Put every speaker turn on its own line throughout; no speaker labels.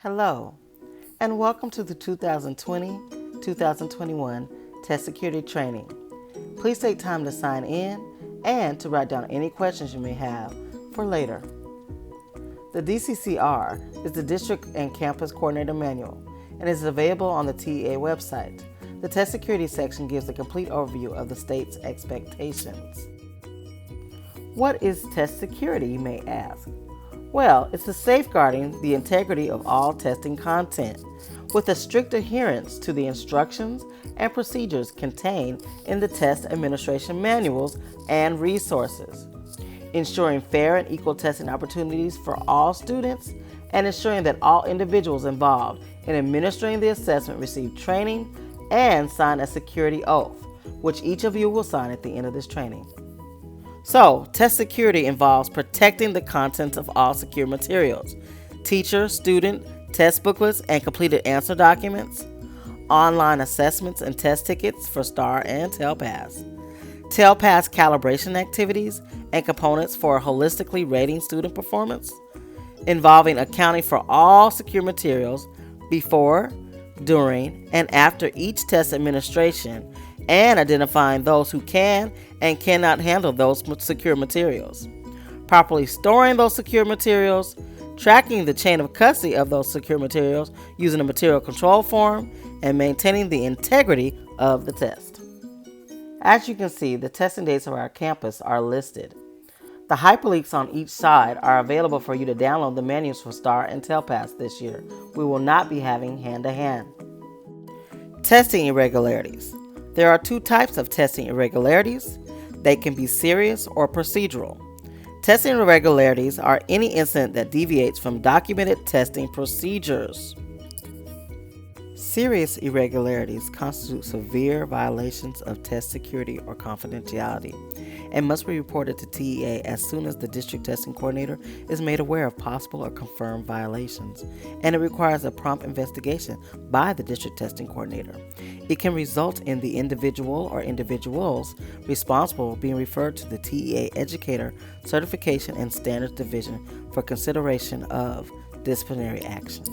Hello, and welcome to the 2020-2021 Test Security Training. Please take time to sign in and to write down any questions you may have for later. The DCCR is the District and Campus Coordinator Manual and is available on the TEA website. The Test Security section gives a complete overview of the state's expectations. What is test security, you may ask? Well, it's the safeguarding the integrity of all testing content with a strict adherence to the instructions and procedures contained in the test administration manuals and resources, ensuring fair and equal testing opportunities for all students, and ensuring that all individuals involved in administering the assessment receive training and sign a security oath, which each of you will sign at the end of this training. So, test security involves protecting the contents of all secure materials, teacher, student, test booklets, and completed answer documents, online assessments and test tickets for STAR and TELPAS, TELPAS calibration activities and components for holistically rating student performance, involving accounting for all secure materials before, during, and after each test administration, and identifying those who can and cannot handle those secure materials, properly storing those secure materials, tracking the chain of custody of those secure materials using a material control form, and maintaining the integrity of the test. As you can see, the testing dates of our campus are listed. The hyperlinks on each side are available for you to download the manuals for STAR and TELPAS this year. We will not be having hand-to-hand. Testing irregularities. There are two types of testing irregularities. They can be serious or procedural. Testing irregularities are any incident that deviates from documented testing procedures. Serious irregularities constitute severe violations of test security or confidentiality and must be reported to TEA as soon as the district testing coordinator is made aware of possible or confirmed violations, and it requires a prompt investigation by the district testing coordinator. It can result in the individual or individuals responsible being referred to the TEA Educator Certification and Standards Division for consideration of disciplinary action.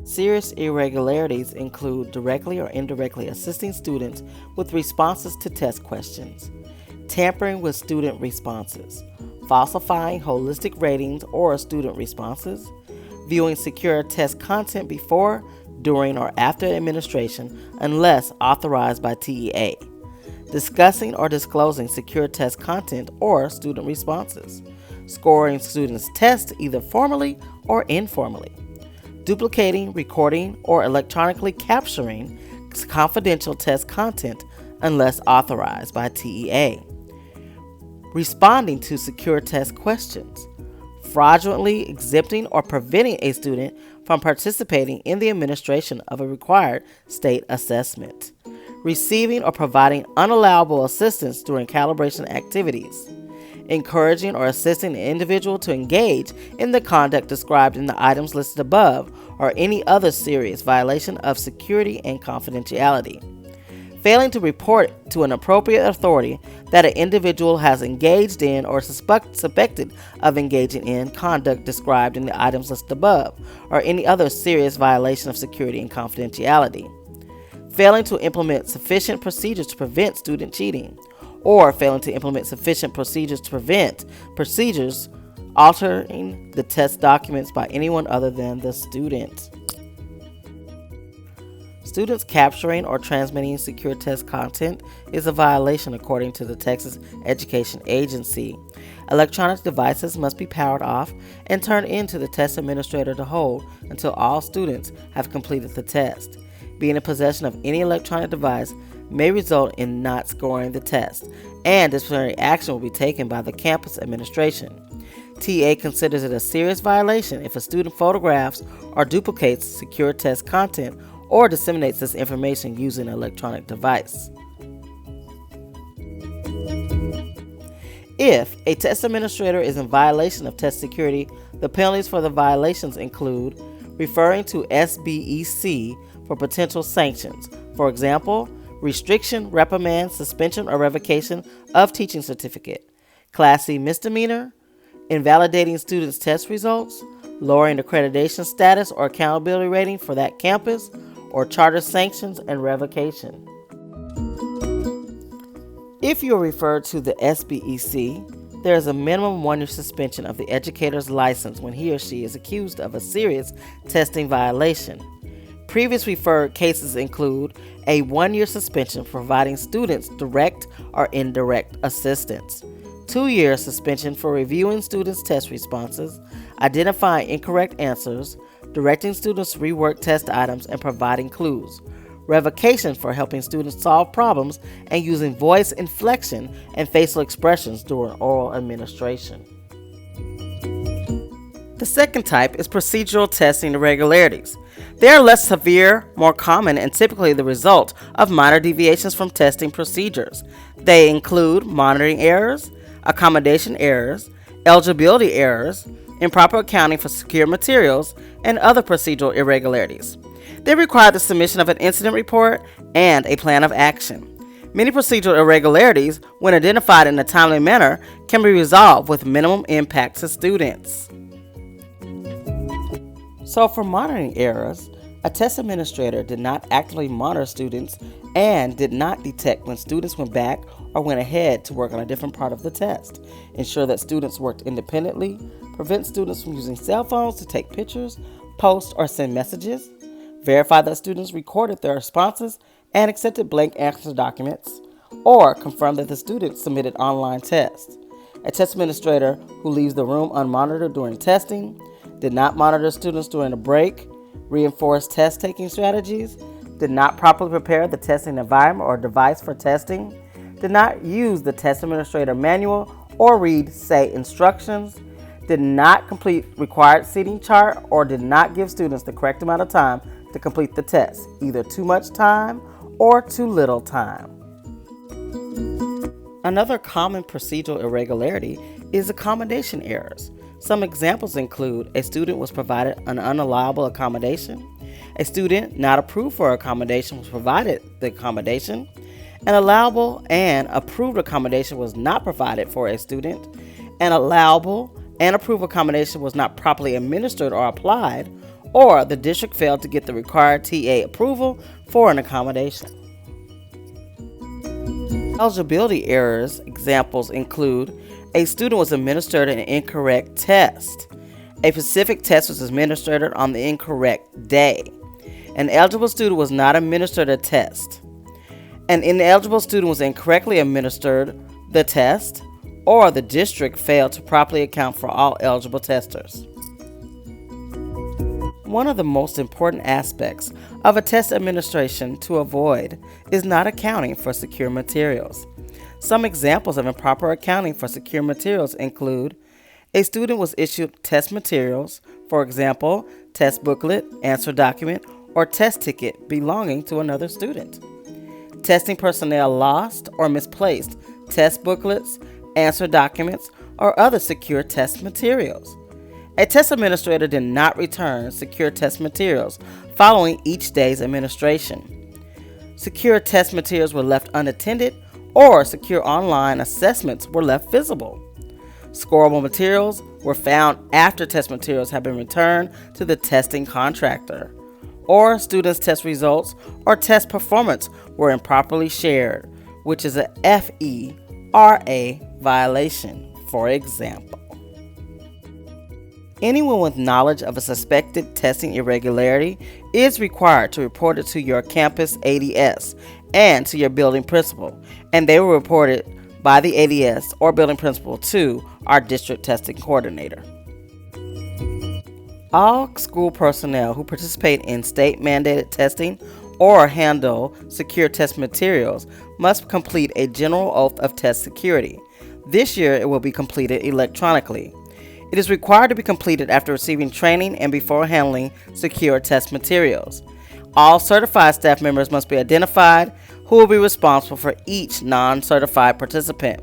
Serious irregularities include directly or indirectly assisting students with responses to test questions, tampering with student responses, falsifying holistic ratings or student responses, viewing secure test content before, during, or after administration unless authorized by TEA, discussing or disclosing secure test content or student responses, scoring students' tests either formally or informally, duplicating, recording, or electronically capturing confidential test content unless authorized by TEA, responding to secure test questions, fraudulently exempting or preventing a student from participating in the administration of a required state assessment, receiving or providing unallowable assistance during calibration activities, encouraging or assisting an individual to engage in the conduct described in the items listed above, or any other serious violation of security and confidentiality, failing to report to an appropriate authority that an individual has engaged in or suspected of engaging in conduct described in the items listed above, or any other serious violation of security and confidentiality, failing to implement sufficient procedures to prevent student cheating, or failing to implement sufficient procedures to prevent procedures altering the test documents by anyone other than the student. Students capturing or transmitting secure test content is a violation according to the Texas Education Agency. Electronic devices must be powered off and turned in to the test administrator to hold until all students have completed the test. Being in possession of any electronic device may result in not scoring the test, and disciplinary action will be taken by the campus administration. TA considers it a serious violation if a student photographs or duplicates secure test content or disseminates this information using an electronic device. If a test administrator is in violation of test security, the penalties for the violations include referring to SBEC for potential sanctions. For example, restriction, reprimand, suspension, or revocation of teaching certificate, Class C misdemeanor, invalidating students' test results, lowering accreditation status or accountability rating for that campus, or charter sanctions and revocation. If you are referred to the SBEC, there is a minimum 1-year suspension of the educator's license when he or she is accused of a serious testing violation. Previous referred cases include a 1-year suspension for providing students direct or indirect assistance, 2-year suspension for reviewing students' test responses, identifying incorrect answers, directing students to rework test items, and providing clues, revocation for helping students solve problems and using voice inflection and facial expressions during oral administration. The second type is procedural testing irregularities. They are less severe, more common, and typically the result of minor deviations from testing procedures. They include monitoring errors, accommodation errors, eligibility errors, improper accounting for secure materials, and other procedural irregularities. They require the submission of an incident report and a plan of action. Many procedural irregularities, when identified in a timely manner, can be resolved with minimum impact to students. So for monitoring errors, a test administrator did not actively monitor students and did not detect when students went back or went ahead to work on a different part of the test, ensure that students worked independently, prevent students from using cell phones to take pictures, post, or send messages, verify that students recorded their responses and accepted blank answer documents, or confirm that the students submitted online tests. A test administrator who leaves the room unmonitored during testing, did not monitor students during a break, reinforce test-taking strategies, did not properly prepare the testing environment or device for testing, did not use the test administrator manual or read SAY instructions, did not complete required seating chart, or did not give students the correct amount of time to complete the test, either too much time or too little time. Another common procedural irregularity is accommodation errors. Some examples include a student was provided an unallowable accommodation, a student not approved for accommodation was provided the accommodation, an allowable and approved accommodation was not provided for a student, an allowable and approved accommodation was not properly administered or applied, or the district failed to get the required TA approval for an accommodation. Eligibility errors examples include a student was administered an incorrect test. A specific test was administered on the incorrect day. An eligible student was not administered a test. An ineligible student was incorrectly administered the test, or the district failed to properly account for all eligible testers. One of the most important aspects of a test administration to avoid is not accounting for secure materials. Some examples of improper accounting for secure materials include a student was issued test materials, for example, test booklet, answer document, or test ticket belonging to another student. Testing personnel lost or misplaced test booklets, answer documents, or other secure test materials. A test administrator did not return secure test materials following each day's administration. Secure test materials were left unattended, or secure online assessments were left visible. Scoreable materials were found after test materials had been returned to the testing contractor, or students' test results or test performance were improperly shared, which is a FERA violation, for example. Anyone with knowledge of a suspected testing irregularity is required to report it to your campus ADS and to your building principal, and they will report it by the ADS or building principal to our district testing coordinator. All school personnel who participate in state-mandated testing or handle secure test materials must complete a general oath of test security. This year, it will be completed electronically. It is required to be completed after receiving training and before handling secure test materials. All certified staff members must be identified who will be responsible for each non-certified participant.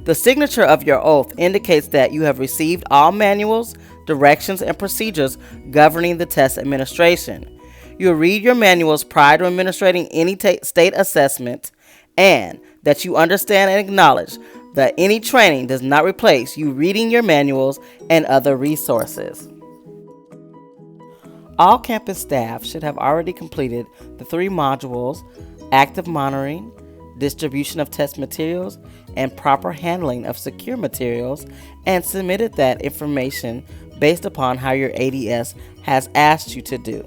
The signature of your oath indicates that you have received all manuals, directions, and procedures governing the test administration. You will read your manuals prior to administrating any state assessment, and that you understand and acknowledge that any training does not replace you reading your manuals and other resources. All campus staff should have already completed the 3 modules: active monitoring, distribution of test materials, and proper handling of secure materials, and submitted that information based upon how your ADS has asked you to do.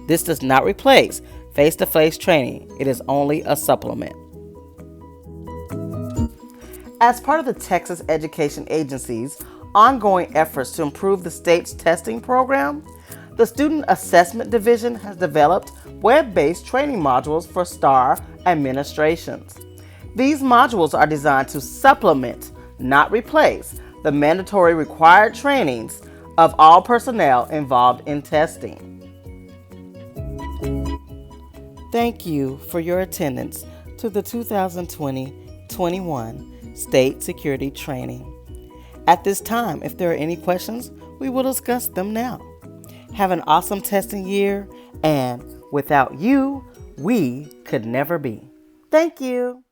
This does not replace face-to-face training. It is only a supplement. As part of the Texas Education Agency's ongoing efforts to improve the state's testing program, the Student Assessment Division has developed web-based training modules for STAR administrations. These modules are designed to supplement, not replace, the mandatory required trainings of all personnel involved in testing. Thank you for your attendance to the 2020-21 State Security Training. At this time, if there are any questions, we will discuss them now. Have an awesome testing year, and without you, we could never be. Thank you.